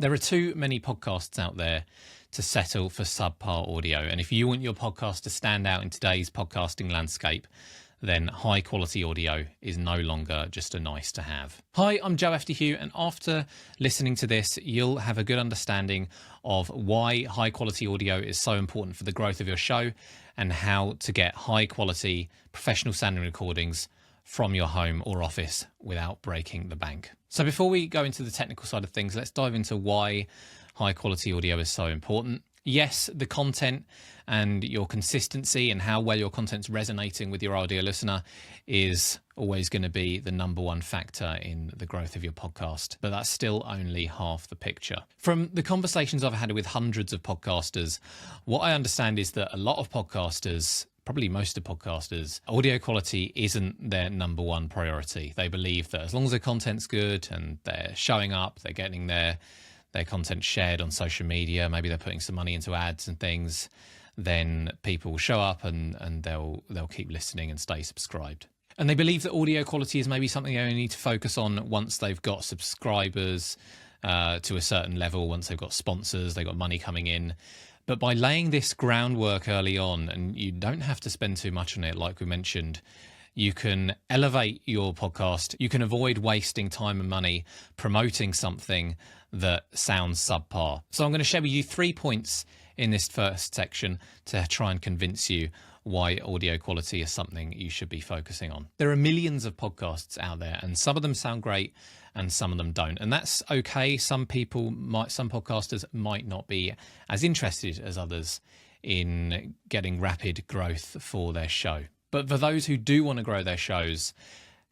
There are too many podcasts out there to settle for subpar audio. And if you want your podcast to stand out in today's podcasting landscape, then high quality audio is no longer just a nice to have. Hi, I'm Joe Eftihiou, and after listening to this, you'll have a good understanding of why high quality audio is so important for the growth of your show and how to get high quality professional sounding recordings from your home or office without breaking the bank. So before we go into the technical side of things, let's dive into why high quality audio is so important. Yes, the content and your consistency and how well your content's resonating with your audio listener is always going to be the number one factor in the growth of your podcast, but that's still only half the picture. From the conversations I've had with hundreds of podcasters, what I understand is that a lot of podcasters, probably most of podcasters, audio quality isn't their number one priority. They believe that as long as the content's good and they're showing up, they're getting their content shared on social media, maybe they're putting some money into ads and things, then people will show up and they'll keep listening and stay subscribed. And they believe that audio quality is maybe something they only need to focus on once they've got subscribers to a certain level, once they've got sponsors, they've got money coming in. But by laying this groundwork early on, and you don't have to spend too much on it, like we mentioned, you can elevate your podcast. You can avoid wasting time and money promoting something that sounds subpar. So I'm going to share with you 3 points in this first section to try and convince you why audio quality is something you should be focusing on. There are millions of podcasts out there, and some of them sound great and some of them don't. And that's okay. Some podcasters might not be as interested as others in getting rapid growth for their show. But for those who do want to grow their shows,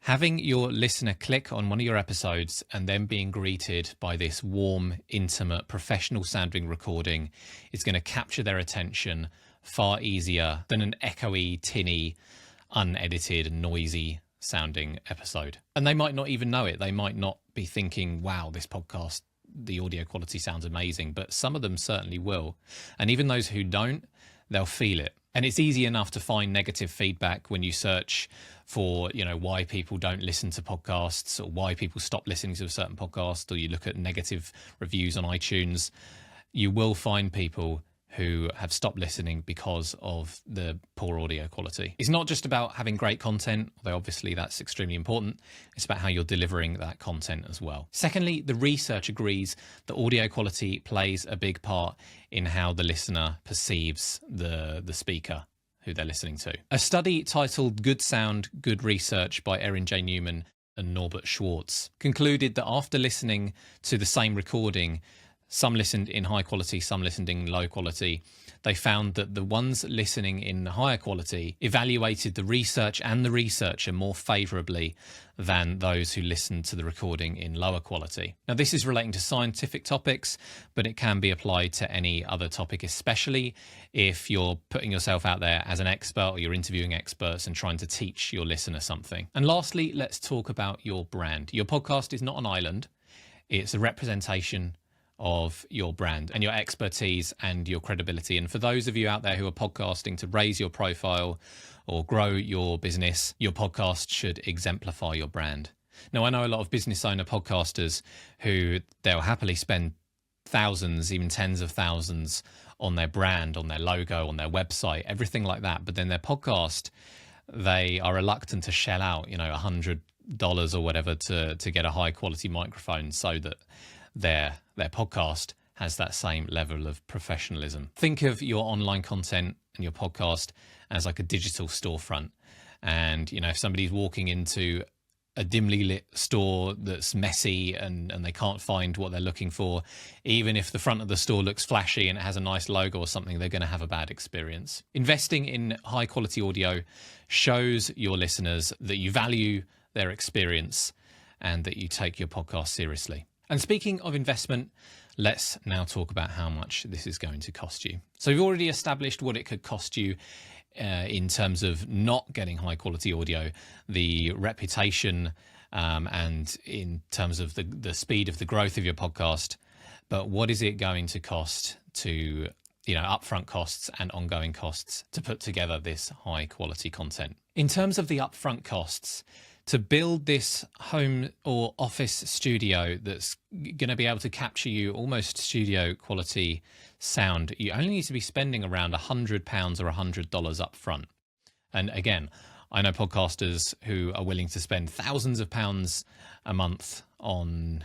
having your listener click on one of your episodes and then being greeted by this warm, intimate, professional sounding recording is going to capture their attention far easier than an echoey, tinny, unedited, noisy sounding episode. And they might not even know it. They might not be thinking, wow, this podcast, the audio quality sounds amazing, but some of them certainly will. And even those who don't, they'll feel it. And it's easy enough to find negative feedback when you search for, why people don't listen to podcasts or why people stop listening to a certain podcast, or you look at negative reviews on iTunes. You will find people who have stopped listening because of the poor audio quality. It's not just about having great content, although obviously that's extremely important. It's about how you're delivering that content as well. Secondly, the research agrees that audio quality plays a big part in how the listener perceives the speaker who they're listening to. A study titled Good Sound, Good Research by Erin J. Newman and Norbert Schwartz concluded that after listening to the same recording, some listened in high quality, some listened in low quality. They found that the ones listening in higher quality evaluated the research and the researcher more favourably than those who listened to the recording in lower quality. Now, this is relating to scientific topics, but it can be applied to any other topic, especially if you're putting yourself out there as an expert or you're interviewing experts and trying to teach your listener something. And lastly, let's talk about your brand. Your podcast is not an island. It's a representation of your brand and your expertise and your credibility. And for those of you out there who are podcasting to raise your profile or grow your business, your podcast should exemplify your brand. Now, I know a lot of business owner podcasters who they'll happily spend thousands, even tens of thousands on their brand, on their logo, on their website, everything like that. But then their podcast, they are reluctant to shell out, $100 or whatever to get a high quality microphone so that their podcast has that same level of professionalism. Think of your online content and your podcast as like a digital storefront. And, if somebody's walking into a dimly lit store that's messy and they can't find what they're looking for, even if the front of the store looks flashy and it has a nice logo or something, they're going to have a bad experience. Investing in high quality audio shows your listeners that you value their experience and that you take your podcast seriously. And speaking of investment, let's now talk about how much this is going to cost you. So we've already established what it could cost you in terms of not getting high quality audio, the reputation, and in terms of the speed of the growth of your podcast. But what is it going to cost to, upfront costs and ongoing costs to put together this high quality content? In terms of the upfront costs, To build this home or office studio that's going to be able to capture you almost studio quality sound, you only need to be spending around £100 or $100 up front. And again, I know podcasters who are willing to spend thousands of pounds a month on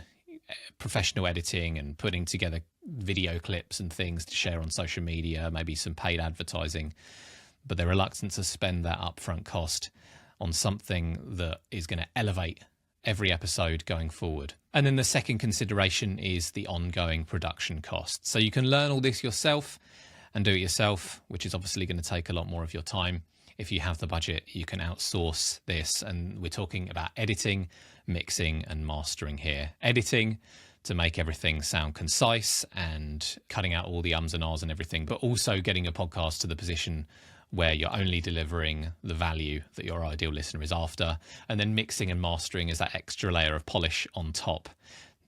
professional editing and putting together video clips and things to share on social media, maybe some paid advertising, but they're reluctant to spend that upfront cost on something that is going to elevate every episode going forward. And then the second consideration is the ongoing production cost. So you can learn all this yourself and do it yourself, which is obviously going to take a lot more of your time. If you have the budget, you can outsource this. And we're talking about editing, mixing and mastering here. Editing to make everything sound concise and cutting out all the ums and ahs and everything, but also getting a podcast to the position where you're only delivering the value that your ideal listener is after. And then mixing and mastering is that extra layer of polish on top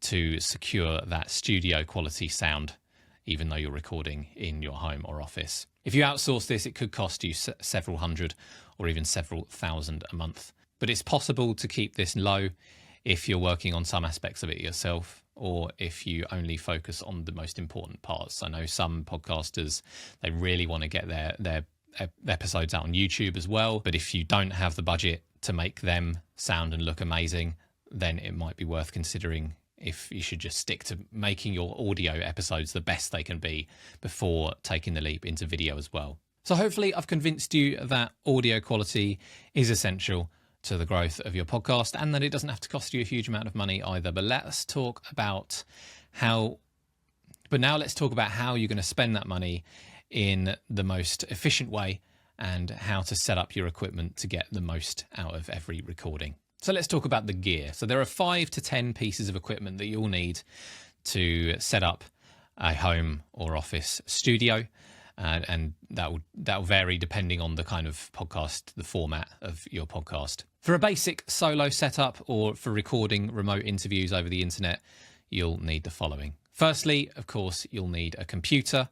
to secure that studio quality sound, even though you're recording in your home or office. If you outsource this, it could cost you several hundred or even several thousand a month. But it's possible to keep this low if you're working on some aspects of it yourself, or if you only focus on the most important parts. I know some podcasters, they really want to get their episodes out on YouTube as well. But if you don't have the budget to make them sound and look amazing, then it might be worth considering if you should just stick to making your audio episodes the best they can be before taking the leap into video as well. So hopefully I've convinced you that audio quality is essential to the growth of your podcast and that it doesn't have to cost you a huge amount of money either. But let's talk about how you're going to spend that money in the most efficient way and how to set up your equipment to get the most out of every recording. So let's talk about the gear. So there are 5 to 10 pieces of equipment that you'll need to set up a home or office studio. And that will vary depending on the kind of podcast, the format of your podcast. For a basic solo setup or for recording remote interviews over the internet, you'll need the following. Firstly, of course, you'll need a computer,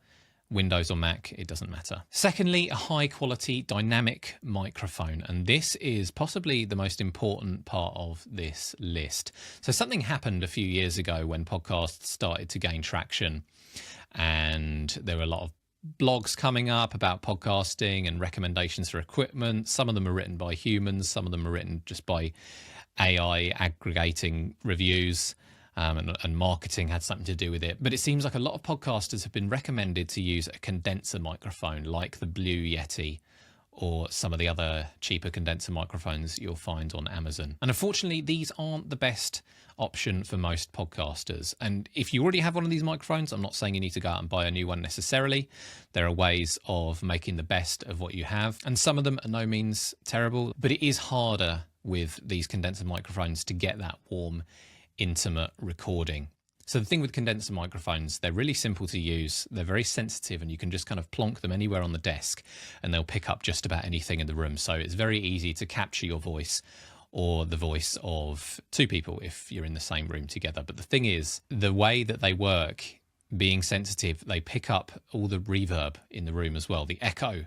Windows or Mac, it doesn't matter. Secondly, a high quality dynamic microphone. And this is possibly the most important part of this list. So something happened a few years ago when podcasts started to gain traction and there were a lot of blogs coming up about podcasting and recommendations for equipment. Some of them are written by humans, some of them are written just by AI aggregating reviews. And marketing had something to do with it. But it seems like a lot of podcasters have been recommended to use a condenser microphone like the Blue Yeti or some of the other cheaper condenser microphones you'll find on Amazon. And unfortunately, these aren't the best option for most podcasters. And if you already have one of these microphones, I'm not saying you need to go out and buy a new one necessarily. There are ways of making the best of what you have. And some of them are no means terrible, but it is harder with these condenser microphones to get that warm, intimate recording. So the thing with condenser microphones, they're really simple to use. They're very sensitive and you can just kind of plonk them anywhere on the desk and they'll pick up just about anything in the room. So it's very easy to capture your voice or the voice of 2 people if you're in the same room together. But the thing is, the way that they work, being sensitive, they pick up all the reverb in the room as well, the echo,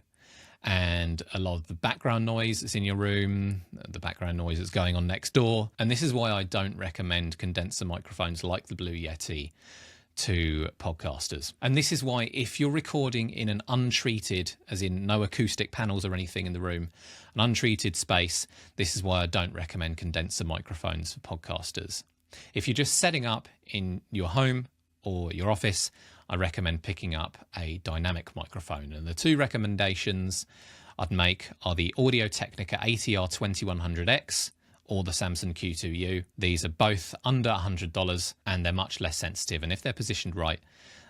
and a lot of the background noise that's in your room, the background noise that's going on next door. And this is why I don't recommend condenser microphones like the Blue Yeti to podcasters. And this is why if you're recording in an untreated, as in no acoustic panels or anything in the room, an untreated space, this is why I don't recommend condenser microphones for podcasters. If you're just setting up in your home or your office, I recommend picking up a dynamic microphone. And the 2 recommendations I'd make are the Audio-Technica ATR 2100X or the Samson Q2U. These are both under $100 and they're much less sensitive. And if they're positioned right,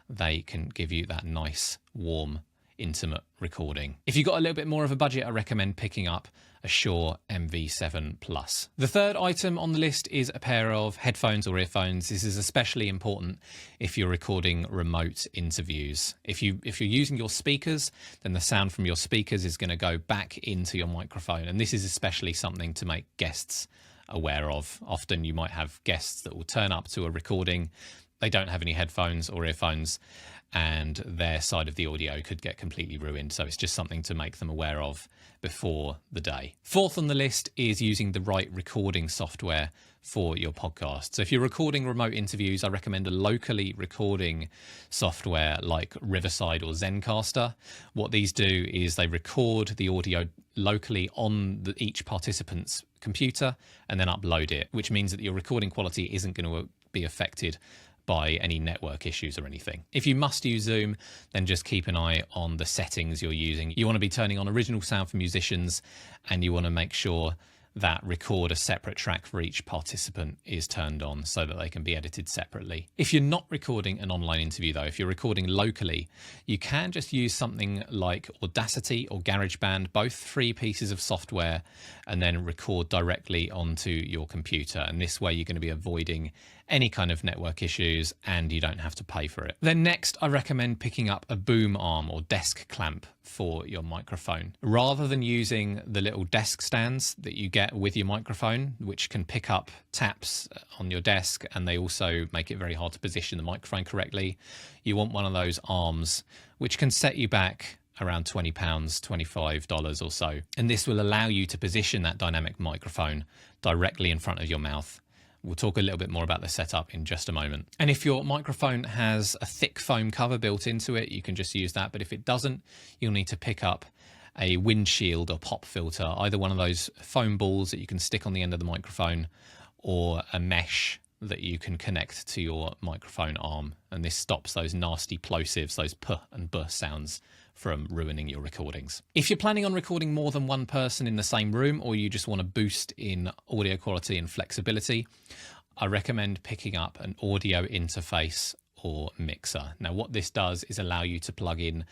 they can give you that nice, warm, intimate recording. If you've got a little bit more of a budget, I recommend picking up a Shure MV7 Plus. The third item on the list is a pair of headphones or earphones. This is especially important if you're recording remote interviews. If you're using your speakers, then the sound from your speakers is going to go back into your microphone. And this is especially something to make guests aware of. Often you might have guests that will turn up to a recording. They don't have any headphones or earphones and their side of the audio could get completely ruined. So it's just something to make them aware of before the day. Fourth on the list is using the right recording software for your podcast. So if you're recording remote interviews, I recommend a locally recording software like Riverside or Zencaster. What these do is they record the audio locally on each participant's computer and then upload it, which means that your recording quality isn't going to be affected by any network issues or anything. If you must use Zoom, then just keep an eye on the settings you're using. You want to be turning on original sound for musicians, and you want to make sure that record a separate track for each participant is turned on so that they can be edited separately. If you're not recording an online interview though, if you're recording locally, you can just use something like Audacity or GarageBand, both free pieces of software, and then record directly onto your computer. And this way you're going to be avoiding any kind of network issues and you don't have to pay for it. Then next, I recommend picking up a boom arm or desk clamp for your microphone. Rather than using the little desk stands that you get with your microphone, which can pick up taps on your desk and they also make it very hard to position the microphone correctly, you want one of those arms, which can set you back around £20, $25 or so. And this will allow you to position that dynamic microphone directly in front of your mouth. We'll talk a little bit more about the setup in just a moment. And if your microphone has a thick foam cover built into it, you can just use that. But if it doesn't, you'll need to pick up a windshield or pop filter, either one of those foam balls that you can stick on the end of the microphone or a mesh that you can connect to your microphone arm. And this stops those nasty plosives, those p and b sounds from ruining your recordings. If you're planning on recording more than one person in the same room, or you just want to boost in audio quality and flexibility, I recommend picking up an audio interface or mixer. Now, what this does is allow you to plug in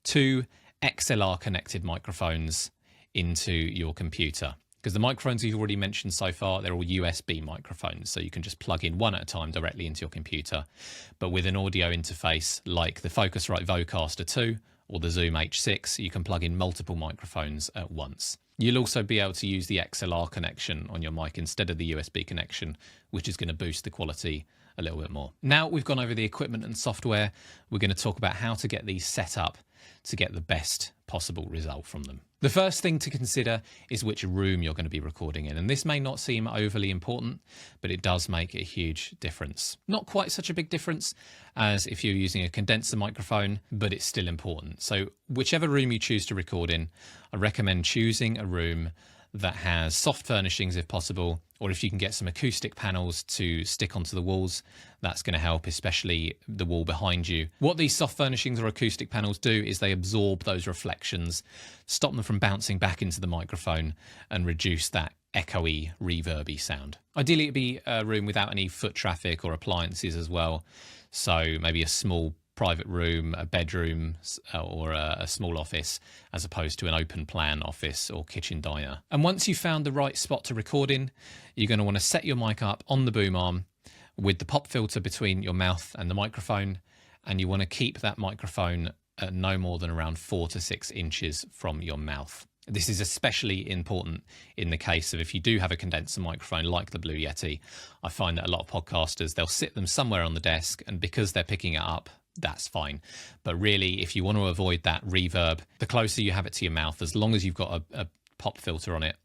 2 XLR connected microphones into your computer. Because the microphones you've already mentioned so far, they're all USB microphones, so you can just plug in one at a time directly into your computer. But with an audio interface like the Focusrite Vocaster 2 or the Zoom H6, you can plug in multiple microphones at once. You'll also be able to use the XLR connection on your mic instead of the USB connection, which is going to boost the quality a little bit more. Now we've gone over the equipment and software, we're going to talk about how to get these set up to get the best possible result from them. The first thing to consider is which room you're going to be recording in, and this may not seem overly important, but it does make a huge difference. Not quite such a big difference as if you're using a condenser microphone, but it's still important. So whichever room you choose to record in, I recommend choosing a room that has soft furnishings if possible, or if you can get some acoustic panels to stick onto the walls, that's going to help, especially the wall behind you. What these soft furnishings or acoustic panels do is they absorb those reflections, stop them from bouncing back into the microphone, and reduce that echoey, reverby sound. Ideally, it'd be a room without any foot traffic or appliances as well. So maybe a small private room, a bedroom, or a small office, as opposed to an open plan office or kitchen diner. And once you've found the right spot to record in, you're going to want to set your mic up on the boom arm with the pop filter between your mouth and the microphone, and you want to keep that microphone at no more than around 4 to 6 inches from your mouth. This is especially important in the case of if you do have a condenser microphone like the Blue Yeti. I find that a lot of podcasters, they'll sit them somewhere on the desk, and because they're picking it up, that's fine. But really, if you want to avoid that reverb, the closer you have it to your mouth, as long as you've got a pop filter on it,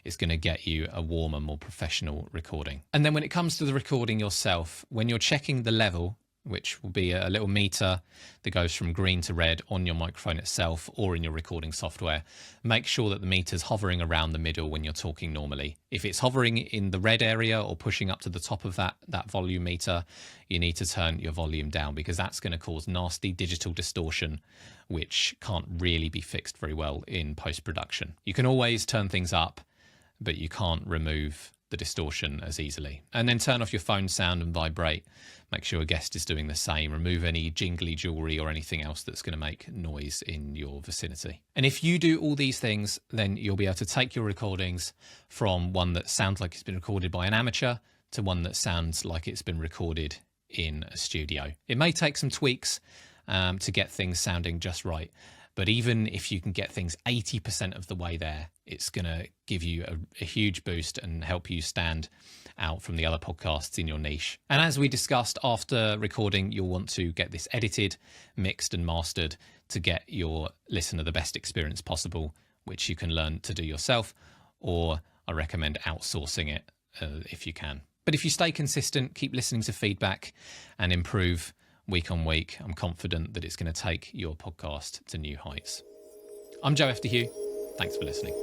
it's going to get you a warmer, more professional recording. And then when it comes to the recording yourself, when you're checking the level, which will be a little meter that goes from green to red on your microphone itself or in your recording software, make sure that the meter's hovering around the middle when you're talking normally. If it's hovering in the red area or pushing up to the top of that volume meter, you need to turn your volume down, because that's going to cause nasty digital distortion, which can't really be fixed very well in post-production. You can always turn things up, but you can't remove the distortion as easily. And then turn off your phone sound and vibrate. Make sure a guest is doing the same. Remove any jingly jewelry or anything else that's going to make noise in your vicinity. And if you do all these things, then you'll be able to take your recordings from one that sounds like it's been recorded by an amateur to one that sounds like it's been recorded in a studio. It may take some tweaks to get things sounding just right, But even if you can get things 80% of the way there, it's going to give you a huge boost and help you stand out from the other podcasts in your niche. And as we discussed, after recording, you'll want to get this edited, mixed and mastered to get your listener the best experience possible, which you can learn to do yourself, or I recommend outsourcing it if you can. But if you stay consistent, keep listening to feedback and improve week on week, I'm confident that it's going to take your podcast to new heights. I'm Joe Eftihiou. Thanks for listening.